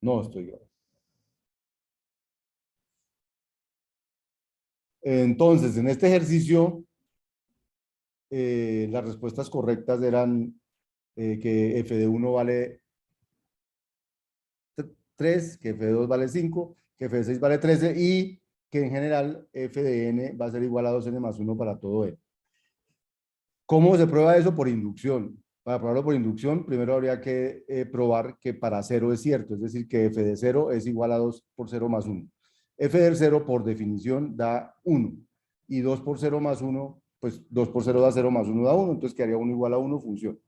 No estoy grabando. Entonces, en este ejercicio, las respuestas correctas eran que f de 1 vale 3, que f de 2 vale 5, que f de 6 vale 13 y que en general f de n va a ser igual a 2n más 1 para todo n. ¿Cómo se prueba eso? Por inducción. Para probarlo por inducción, primero habría que probar que para 0 es cierto, es decir, que f de 0 es igual a 2 por 0 más 1. F del 0 por definición da 1 y 2 por 0 más 1, pues 2 por 0 da 0 más 1 da 1, entonces quedaría 1 igual a 1, funciona.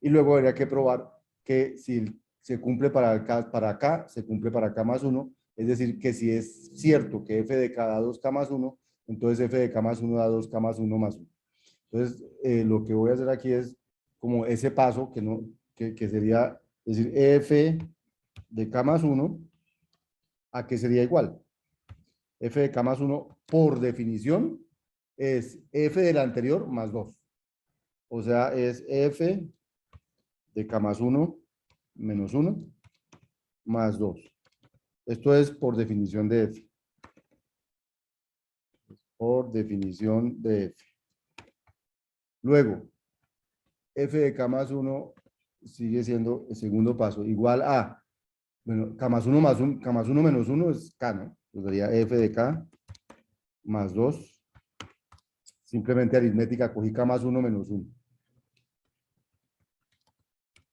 Y luego habría que probar que si se cumple para acá, se cumple para acá más 1, es decir, que si es cierto que f de k da 2k más 1, entonces f de k más 1 da 2k más 1 más 1. Entonces, lo que voy a hacer aquí es como ese paso que, no, que sería, es decir, f de k más 1, ¿a qué sería igual? F de k más 1, por definición, es f del anterior más 2. O sea, es f de k más 1 menos 1 más 2. Esto es por definición de f. Por definición de f. Luego, f de k más 1 sigue siendo el segundo paso, igual a, bueno, k más 1 más 1, k más 1 menos 1 es k, ¿no? Pues sería f de k más 2. Simplemente aritmética, cogí k más 1 menos 1.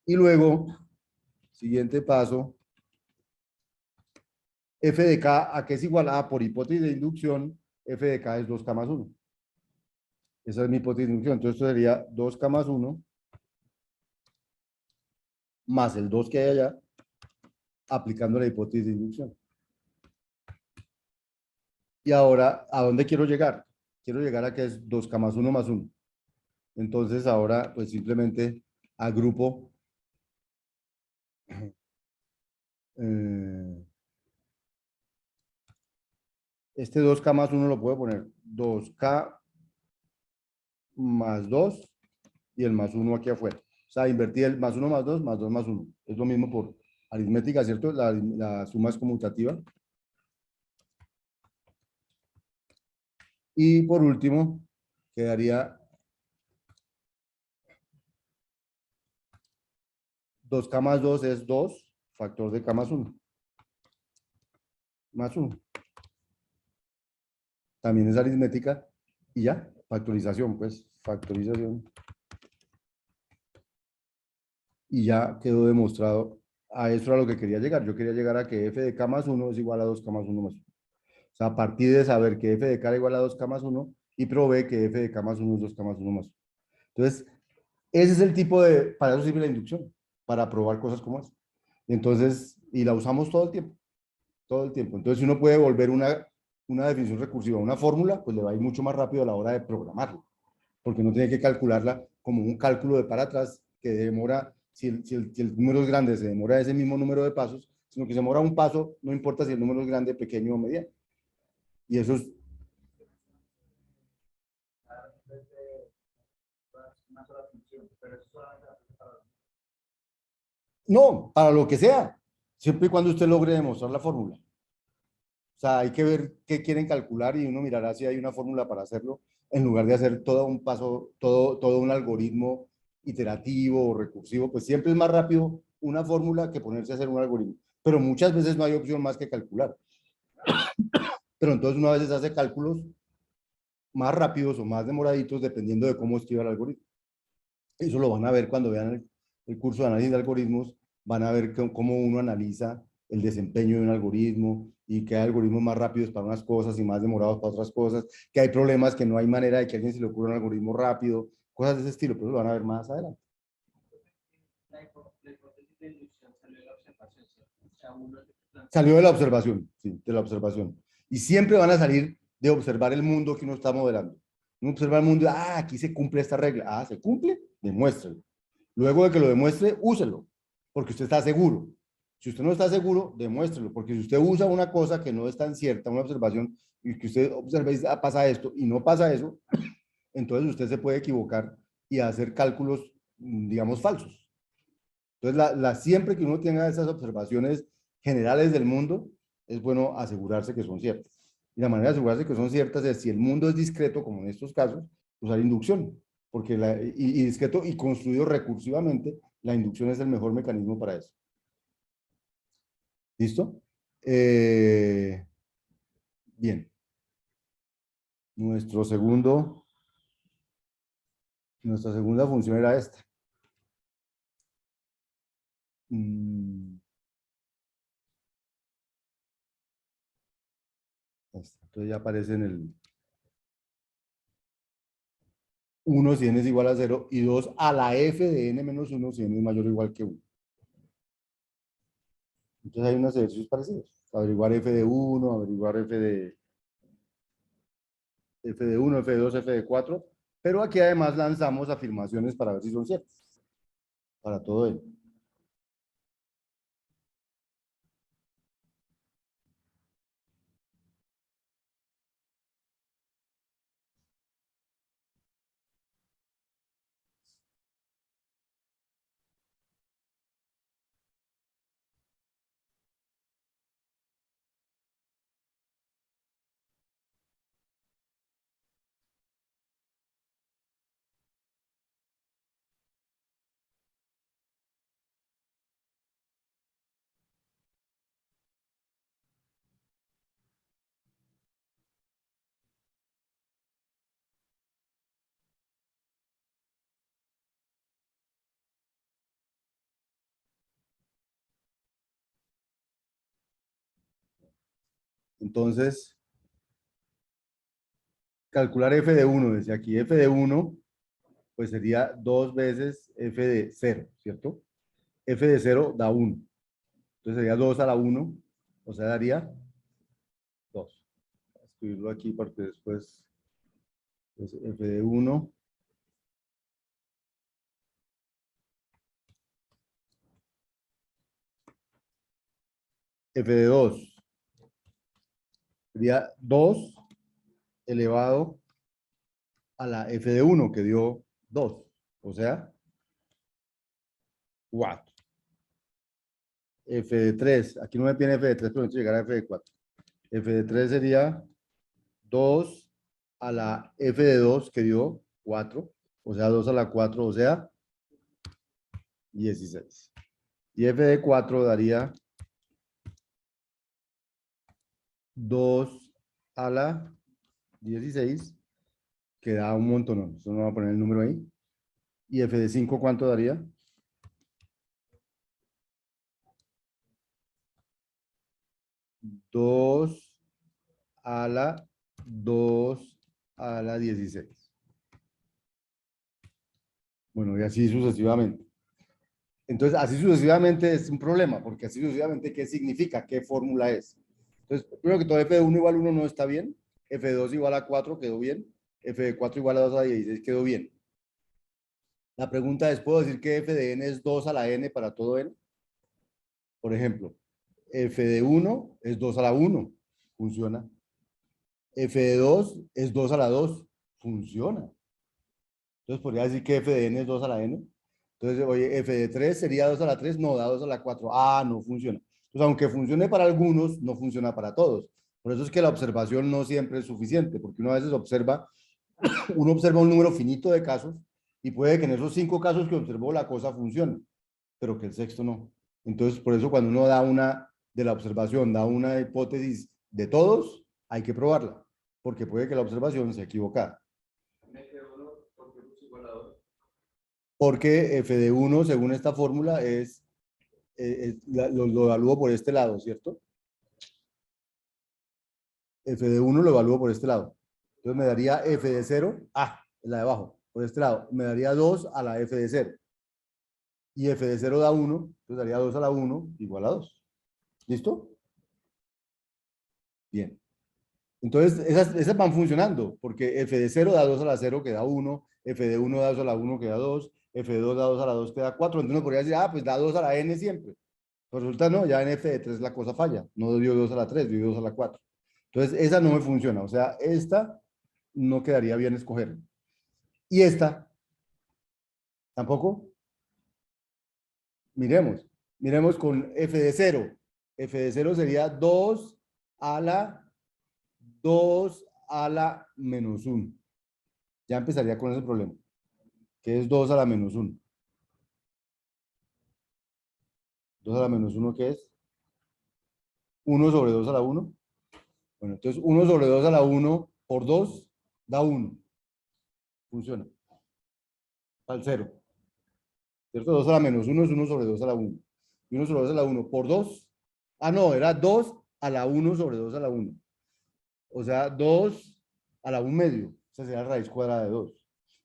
Y luego, siguiente paso, f de k, ¿a qué es igual a? Por hipótesis de inducción, f de k es 2k más 1. Esa es mi hipótesis de inducción. Entonces, esto sería 2k más 1 más el 2 que hay allá, aplicando la hipótesis de inducción. Y ahora, ¿a dónde quiero llegar? Quiero llegar a que es 2k más 1 más 1. Entonces, ahora, pues simplemente agrupo este 2k más 1 lo puedo poner 2k más 2 y el más 1 aquí afuera. O sea, invertir el más 1 más 2 más 2 más 1. Es lo mismo por aritmética, ¿cierto? La suma es conmutativa. Y por último, quedaría 2k más 2 es 2, factor de k más 1. Más 1. También es aritmética y ya, factorización, pues, factorización. Y ya quedó demostrado. A eso era lo que quería llegar. Yo quería llegar a que f de k más 1 es igual a 2k más 1 más 1. O sea, a partir de saber que f de k era igual a 2k más 1 y probé que f de k más 1 es 2k más 1 más 1. Entonces, ese es el tipo de, para eso sirve la inducción, para probar cosas como esa. Entonces, y la usamos todo el tiempo, todo el tiempo. Entonces, si uno puede volver una definición recursiva a una fórmula, pues le va a ir mucho más rápido a la hora de programarla, porque no tiene que calcularla como un cálculo de para atrás que demora, si el número es grande, se demora ese mismo número de pasos, sino que se demora un paso, no importa si el número es grande, pequeño o mediano. Y eso es... No, para lo que sea, siempre y cuando usted logre demostrar la fórmula. O sea, hay que ver qué quieren calcular y uno mirará si hay una fórmula para hacerlo, en lugar de hacer todo un paso, todo un algoritmo iterativo o recursivo, pues siempre es más rápido una fórmula que ponerse a hacer un algoritmo. Pero muchas veces no hay opción más que calcular. Pero entonces uno a veces hace cálculos más rápidos o más demoraditos dependiendo de cómo escriba el algoritmo. Eso lo van a ver cuando vean el curso de análisis de algoritmos, van a ver cómo uno analiza el desempeño de un algoritmo y que hay algoritmos más rápidos para unas cosas y más demorados para otras cosas, que hay problemas que no hay manera de que a alguien se le ocurra un algoritmo rápido, cosas de ese estilo, pero lo van a ver más adelante. Salió de la observación, sí, de la observación. Y siempre van a salir de observar el mundo que uno está modelando. Uno observa el mundo, aquí se cumple esta regla. ¿Se cumple? Demuéstrelo. Luego de que lo demuestre, úselo, porque usted está seguro. Si usted no está seguro, demuéstrelo, porque si usted usa una cosa que no es tan cierta, una observación, y que usted observa y dice, pasa esto, y no pasa eso, entonces usted se puede equivocar y hacer cálculos, digamos, falsos. Entonces, siempre que uno tenga esas observaciones generales del mundo, es bueno asegurarse que son ciertas. Y la manera de asegurarse que son ciertas es, si el mundo es discreto, como en estos casos, usar inducción, porque y discreto y construido recursivamente, la inducción es el mejor mecanismo para eso. ¿Listo? Bien. Nuestra segunda función era esta. Entonces ya aparece en el 1 si n es igual a 0 y 2 a la f de n menos 1 si n es mayor o igual que 1. Entonces hay unos ejercicios parecidos. Averiguar f de 1, averiguar f de 1, f de 2, f de 4. Pero aquí además lanzamos afirmaciones para ver si son ciertas. Para todo ello. Entonces, calcular f de 1 desde aquí, f de 1, pues sería 2 veces f de 0, ¿cierto? F de 0 da 1. Entonces sería 2 a la 1, o sea, daría 2. Voy a escribirlo aquí porque después es f de 1. F de 2 sería 2 elevado a la f de 1, que dio 2. O sea, 4. F de 3, aquí no me pide f de 3, pero necesito llegar a f de 4. F de 3 sería 2 a la f de 2, que dio 4. O sea, 2 a la 4, o sea, 16. Y f de 4 daría 2 a la 16, que da un montón. Entonces no va a poner el número ahí. ¿Y f de 5 cuánto daría? 2 a la 2 a la 16. Bueno, y así sucesivamente. Entonces, así sucesivamente es un problema, porque así sucesivamente, ¿qué significa? ¿Qué fórmula es? Entonces, primero que todo, f de 1 igual a 1 no está bien, f de 2 igual a 4 quedó bien, f de 4 igual a 2 a la 16 quedó bien. La pregunta es, ¿puedo decir que f de n es 2 a la n para todo n? Por ejemplo, f de 1 es 2 a la 1, funciona. F de 2 es 2 a la 2, funciona. Entonces podría decir que f de n es 2 a la n. Entonces, oye, f de 3 sería 2 a la 3, no, da 2 a la 4. Ah, no funciona. Entonces, aunque funcione para algunos, no funciona para todos. Por eso es que la observación no siempre es suficiente, porque uno a veces observa, uno observa un número finito de casos y puede que en esos 5 casos que observó la cosa funcione, pero que el sexto no. Entonces, por eso cuando uno da una de la observación, da una hipótesis de todos, hay que probarla, porque puede que la observación sea equivocada. Porque f de 1, según esta fórmula, lo evalúo por este lado, ¿cierto? F de 1 lo evalúo por este lado. Entonces me daría f de 0, la de abajo, por este lado, me daría 2 a la f de 0. Y f de 0 da 1, entonces daría 2 a la 1 igual a 2. ¿Listo? Bien. Entonces, esas van funcionando, porque f de 0 da 2 a la 0, que da 1, f de 1 da 2 a la 1, que da 2, f de 2 da 2 a la 2, que da 4. Entonces uno podría decir, pues da 2 a la n siempre. Pero resulta no, ya en f de 3 la cosa falla. No dio 2 a la 3, dio 2 a la 4. Entonces, esa no me funciona. O sea, esta no quedaría bien escoger. Y esta, tampoco. Miremos con f de 0. f de 0 sería 2 a la menos 1. Ya empezaría con ese problema, que es 2 a la menos 1. 2 a la menos 1, ¿qué es? 1 sobre 2 a la 1. Bueno, entonces 1 sobre 2 a la 1 por 2 da 1. Funciona. Al 0. ¿Cierto? 2 a la menos 1 es 1 sobre 2 a la 1. Y 1 sobre 2 a la 1 por 2. Ah, no, era 2 a la 1 sobre 2 a la 1. O sea, 2 a la 1 medio. O sea, sería la raíz cuadrada de 2.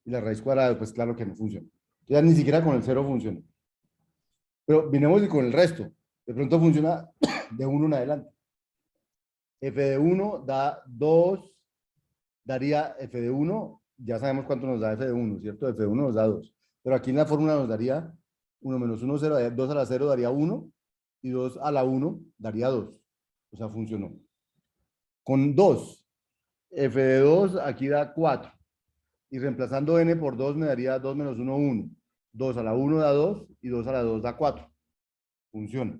Y la raíz cuadrada, pues claro que no funciona. Ya ni siquiera con el 0 funciona. Pero vinimos y con el resto. De pronto funciona de 1 en adelante. F de 1 da 2, daría F de 1, ya sabemos cuánto nos da F de 1, ¿cierto? F de 1 nos da 2. Pero aquí en la fórmula nos daría 1 menos 1, 0, 2 a la 0 daría 1, y 2 a la 1 daría 2. O sea, funcionó. Con 2, F de 2 aquí da 4. Y reemplazando n por 2 me daría 2 menos 1, 1. 2 a la 1 da 2 y 2 a la 2 da 4. Funciona.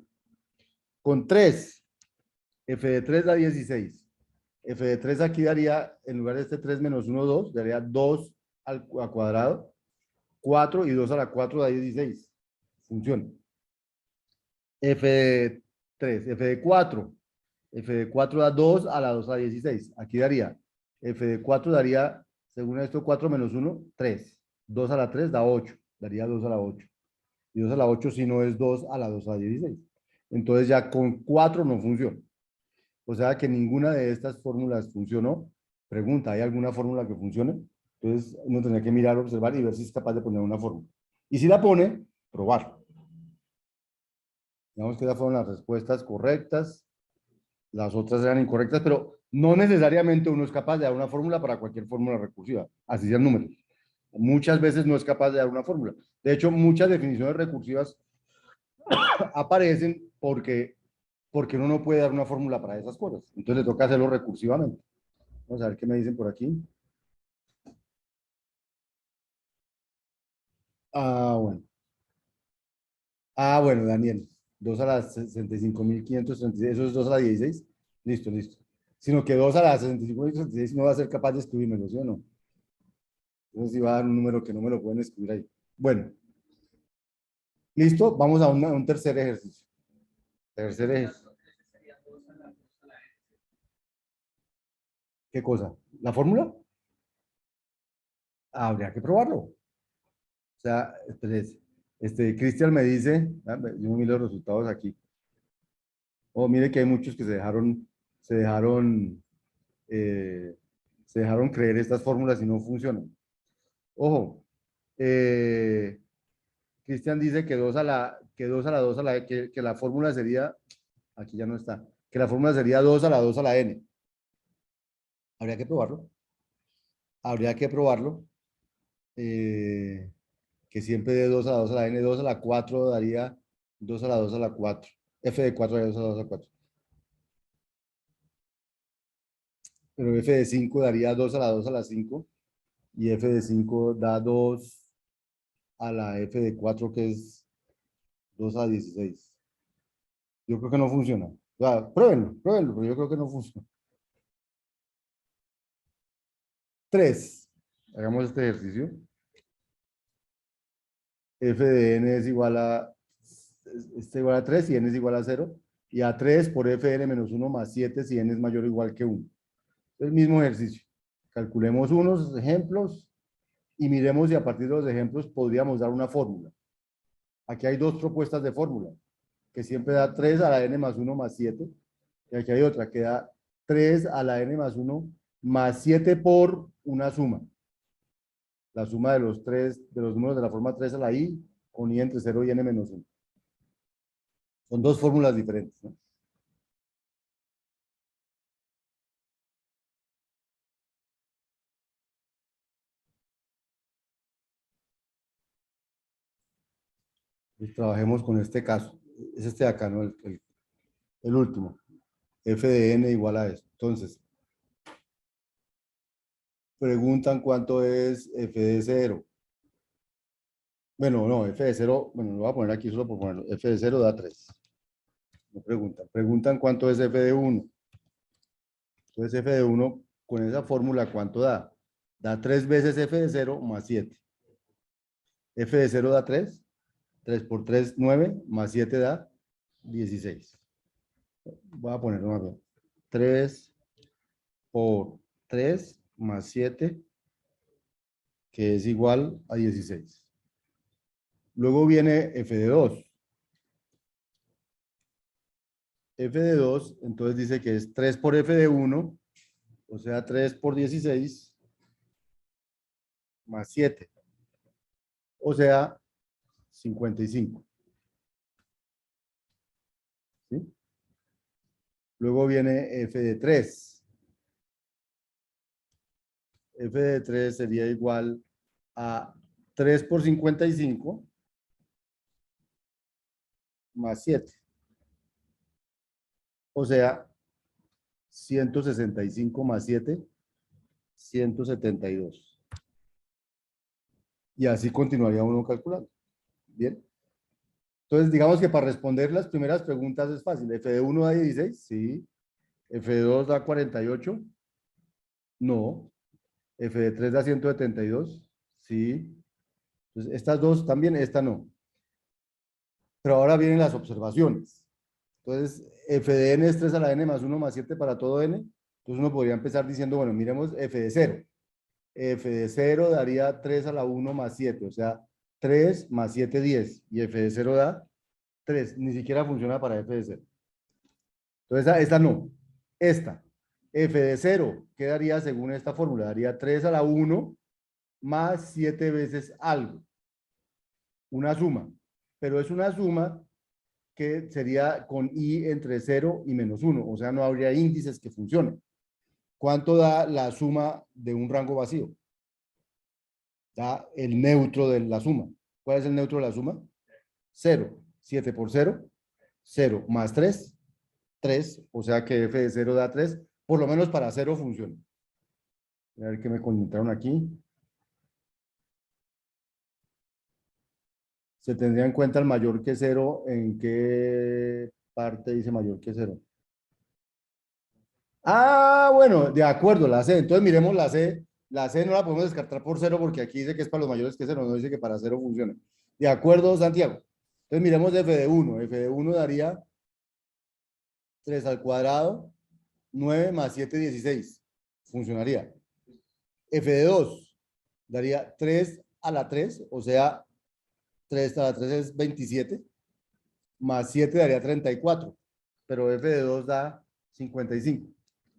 Con 3, F de 3 da 16. F de 3 aquí daría, en lugar de este 3 menos 1, 2, daría 2 al cuadrado, 4 y 2 a la 4 da 16. Funciona. F de 3, F de 4. F de 4 da 2 a la 2 a 16. Aquí daría, F de 4 daría, según esto, 4 menos 1, 3. 2 a la 3 da 8. Daría 2 a la 8. Y 2 a la 8 si no es 2 a la 2 a la 16. Entonces ya con 4 no funciona. O sea que ninguna de estas fórmulas funcionó. Pregunta, ¿hay alguna fórmula que funcione? Entonces uno tendría que mirar, observar y ver si es capaz de poner una fórmula. Y si la pone, probar. Digamos que esas fueron las respuestas correctas. Las otras eran incorrectas, pero no necesariamente uno es capaz de dar una fórmula para cualquier fórmula recursiva, así sean números. Muchas veces no es capaz de dar una fórmula. De hecho, muchas definiciones recursivas aparecen porque uno no puede dar una fórmula para esas cosas. Entonces le toca hacerlo recursivamente. Vamos a ver qué me dicen por aquí. Ah, bueno. Ah, bueno, Daniel. 2 a las 65.536. Eso es 2 a la 16. Listo, listo. Sino que 2 a las 65.536 no va a ser capaz de escribirme, ¿sí o no? Entonces sí va a dar un número que no me lo pueden escribir ahí. Bueno, listo. Vamos a un tercer ejercicio. Tercer ejercicio. ¿Qué cosa? ¿La fórmula? Habría que probarlo. O sea, espérese. Cristian me dice, yo me los resultados aquí. Oh, mire que hay muchos que se dejaron, eh, se dejaron creer estas fórmulas y no funcionan. Ojo, eh, Cristian dice que 2 a la, que 2 a la 2 a la, que la fórmula sería, aquí ya no está, que la fórmula sería 2 a la 2 a la n. Habría que probarlo. Habría que probarlo. eh, que siempre de 2 a la 2 a la n, 2 a la 4 daría 2 a la 2 a la 4. F de 4 daría 2 a la 2 a la 4. Pero F de 5 daría 2 a la 2 a la 5. Y F de 5 da 2 a la F de 4, que es 2 a 16. Yo creo que no funciona. O sea, pruébenlo, pruébenlo, pero yo creo que no funciona. 3. Hagamos este ejercicio. F de n es igual a, igual a 3 y n es igual a 0. Y a 3 por f de n menos 1 más 7 si n es mayor o igual que 1. El mismo ejercicio. Calculemos unos ejemplos y miremos si a partir de los ejemplos podríamos dar una fórmula. Aquí hay dos propuestas de fórmula, que siempre da 3 a la n más 1 más 7. Y aquí hay otra que da 3 a la n más 1 más 7 por una suma. La suma de los números de la forma 3 a la i con i entre 0 y n menos 1. Son dos fórmulas diferentes, ¿no? Pues trabajemos con este caso. Es este de acá, ¿no? El último. F de n igual a esto. Entonces, preguntan cuánto es f de 0. Bueno, no, f de 0, bueno, lo voy a poner aquí solo por ponerlo. F de 0 da 3. No preguntan. Preguntan cuánto es f de 1. Entonces f de 1 con esa fórmula, ¿cuánto da? Da 3 veces f de 0 más 7. F de 0 da 3. 3 por 3, 9. Más 7 da 16. Voy a ponerlo más bien. 3 por 3 más 7, que es igual a 16. Luego viene f de 2. F de 2, entonces dice que es 3 por f de 1, o sea, 3 por 16, más 7, o sea, 55. ¿Sí? Luego viene f de 3. F de 3 sería igual a 3 por 55 más 7. O sea, 165 más 7, 172. Y así continuaría uno calculando. Bien. Entonces, digamos que para responder las primeras preguntas es fácil. F de 1 da 16, sí. F de 2 da 48, no. F de 3 da 172, sí. Entonces, estas dos también, esta no. Pero ahora vienen las observaciones. Entonces, f de n es 3 a la n más 1 más 7 para todo n. Entonces uno podría empezar diciendo, bueno, miremos f de 0. F de 0 daría 3 a la 1 más 7, o sea, 3 más 7, 10. Y f de 0 da 3. Ni siquiera funciona para f de 0. Entonces, esta no. Esta, f de 0, ¿qué daría según esta fórmula? Daría 3 a la 1 más 7 veces algo. Una suma. Pero es una suma que sería con i entre 0 y menos 1. O sea, no habría índices que funcionen. ¿Cuánto da la suma de un rango vacío? Da el neutro de la suma. ¿Cuál es el neutro de la suma? 0. 7 por 0, 0 más 3, 3. O sea que f de 0 da 3. Por lo menos para 0 funciona. A ver qué me comentaron aquí. Se tendría en cuenta el mayor que 0. ¿En qué parte dice mayor que 0? Ah, bueno, de acuerdo, la C. Entonces miremos la C. La C no la podemos descartar por 0 porque aquí dice que es para los mayores que 0, no dice que para 0 funciona. De acuerdo, Santiago. Entonces miremos f de 1. F de 1 daría 3 al cuadrado, 9 más 7, 16. Funcionaría. F de 2 daría 3 a la 3, o sea, 3 a la 3 es 27, más 7 daría 34, pero f de 2 da 55.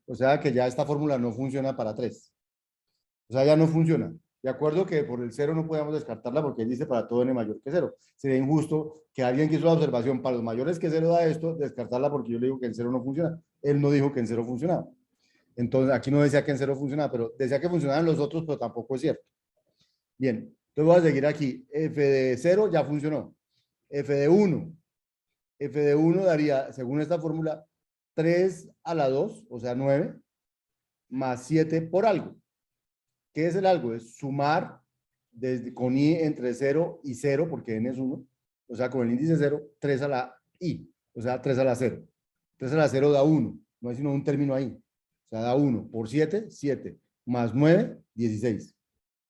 O sea que ya esta fórmula no funciona para 3. O sea, ya no funciona. De acuerdo que por el 0 no podemos descartarla porque él dice para todo n mayor que 0. Sería injusto que alguien que hizo la observación para los mayores que 0 da esto, descartarla porque yo le digo que en 0 no funciona. Él no dijo que en 0 funcionaba. Entonces, aquí no decía que en 0 funcionaba, pero decía que funcionaban los otros, pero tampoco es cierto. Bien, entonces voy a seguir aquí. F de 0 ya funcionó. F de 1. F de 1 daría, según esta fórmula, 3 a la 2, o sea, 9, más 7 por algo. ¿Qué es el algo? Es sumar con i entre 0 y 0, porque n es 1, o sea, con el índice 0, 3 a la i, o sea, 3 a la 0. 3 a la 0 da 1, no hay sino un término ahí. O sea, da 1 por 7, 7, más 9, 16.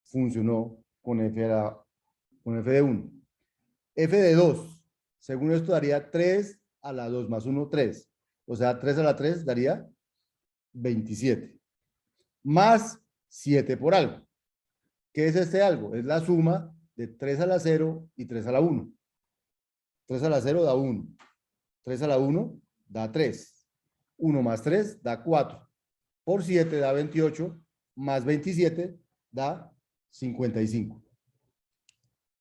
Funcionó con f de 1. F de 2, según esto daría 3 a la 2 más 1, 3. O sea, 3 a la 3 daría 27. Más 7 por algo. ¿Qué es este algo? Es la suma de 3 a la 0 y 3 a la 1. 3 a la 0 da 1. 3 a la 1 da 3. 1 más 3 da 4. Por 7 da 28. Más 27 da 55.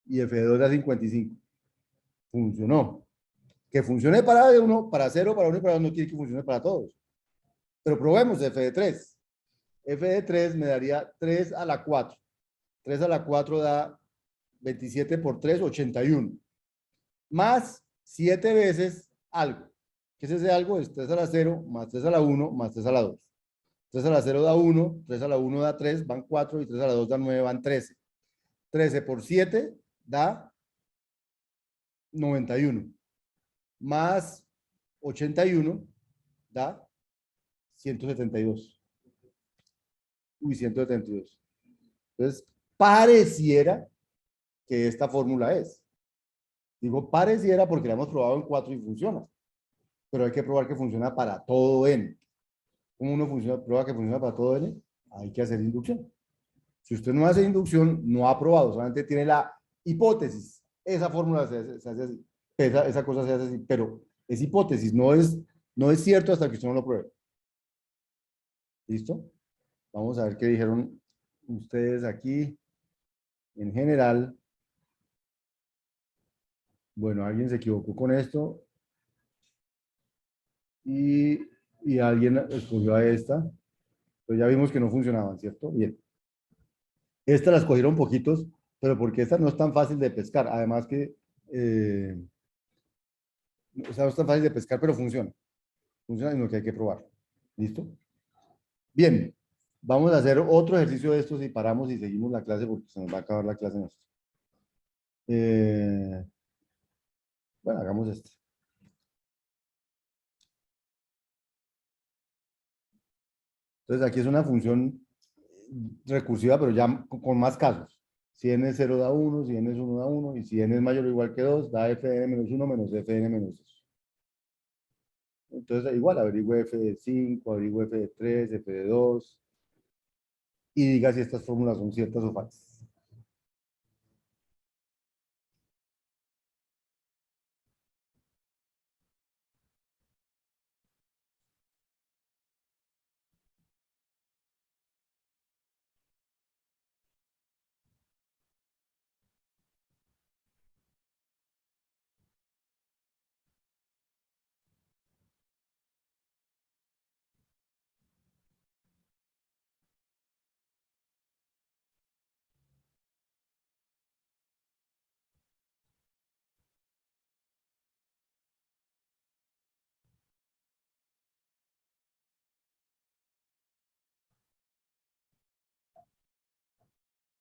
Y f de 2 da 55. Funcionó. Que funcione para 1, para 0, para 1 y para 2 no quiere que funcione para todos. Pero probemos f de 3. F de 3 me daría 3 a la 4. 3 a la 4 da 27 por 3, 81. Más 7 veces algo. ¿Qué es ese algo? Es 3 a la 0 más 3 a la 1 más 3 a la 2. 3 a la 0 da 1, 3 a la 1 da 3, van 4 y 3 a la 2 da 9, van 13. 13 por 7 da 91. Más 81 da 172. Uy, 172. Entonces, pareciera que esta fórmula es. Digo pareciera porque la hemos probado en 4 y funciona. Pero hay que probar que funciona para todo n. ¿Cómo uno prueba que funciona para todo n? Hay que hacer inducción. Si usted no hace inducción, no ha probado, solamente tiene la hipótesis. Esa fórmula se hace así. Esa cosa se hace así, pero es hipótesis, no es cierto hasta que usted no lo pruebe. ¿Listo? Vamos a ver qué dijeron ustedes aquí. En general, bueno, alguien se equivocó con esto y, y alguien escogió a esta. Pero ya vimos que no funcionaban, ¿cierto? Bien. Estas las cogieron poquitos, pero porque esta no es tan fácil de pescar. Además que, o sea, no es tan fácil de pescar, pero funciona. Funciona y lo que hay que probar. ¿Listo? Bien. Vamos a hacer otro ejercicio de estos y paramos y seguimos la clase porque se nos va a acabar la clase en esto. Bueno, hagamos este. Entonces aquí es una función recursiva, pero ya con más casos. Si n es 0 da 1, si n es 1 da 1, y si n es mayor o igual que 2, da fn menos 1 menos fn menos 2. Entonces igual averigüe f de 5, averigüe f de 3, f de 2, y diga si estas fórmulas son ciertas o falsas.